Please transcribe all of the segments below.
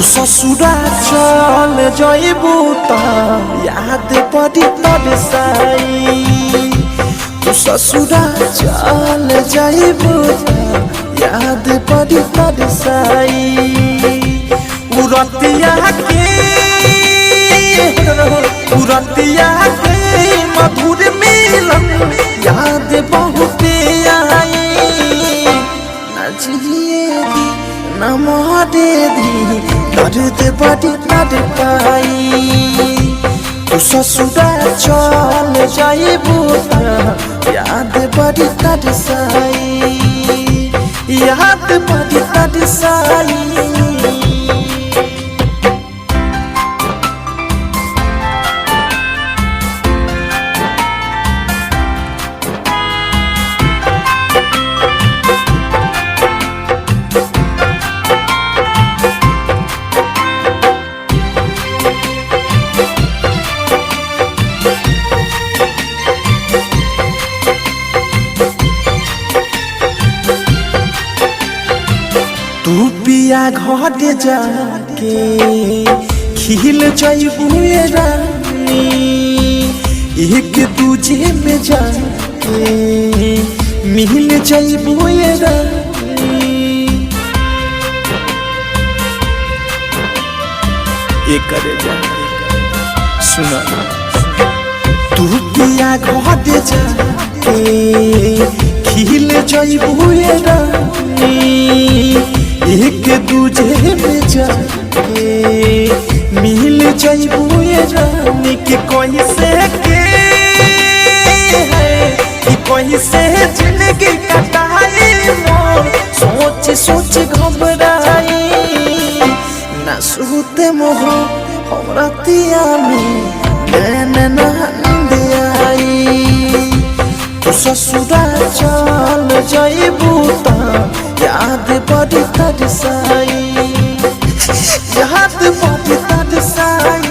ससुरा चल जाइबू त याद पड़ी तोर साई। तू ससुरा चल जाइबू त याद पड़ी तोर साई। उरतिया के मधुर मिलन याद बहुत आई। न जिए दी न मरे दी दर्द बड़ी तड़ पाई। तू ससुरा चल जाइबू त याद बड़ी तड़ साई। याद बड़ी तड़ साई। तू पिया घर जाके खिल जाइबू रानी। एक दूजे में जाके मिल जाइबू रानी। एक करे जा सुना। तू पिया घर जाके खिल जाइबू रानी। एक दूजे में जाके मिल जाइबू रानी। कि कोई से जिंदगी कटाई मोर सोच सोच घबराई। न सुते मोह हमरा तिया में नैन नींद आई। तू ससुरा चल जाइबू त याद बड़ी तड़ साई। याद बड़ी तड़ साई।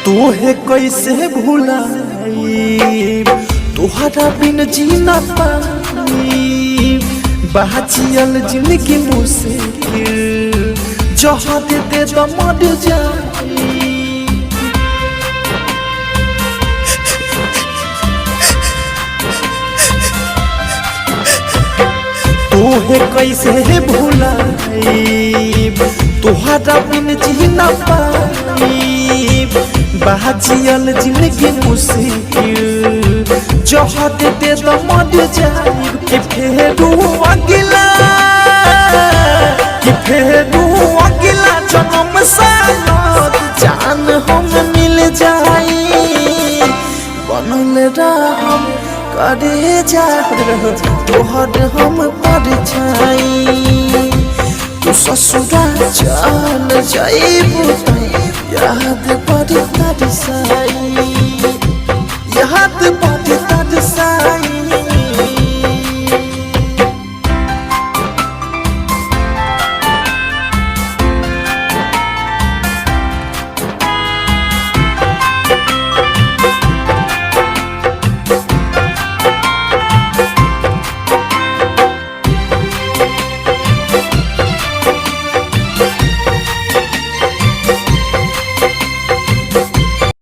तोहे कैसे भुलाई तोहरा बिन जी न पाई। बाचियल जिंदगी मुश्किल जहाँ दे तो मर जाई। तोहे कैसे भुलाई तोहरा बिन जी न पाई। बाचियल जिंदगी मुश्किल जहाँ दे तो मर जाई। कि फेरू अगिला जन्म साथ जान हम मिल जाई। बनल राम करे जा तोहर हम परछाई। तू ससुरा चल जाइबू त याद बड़ी तड़ साई। याद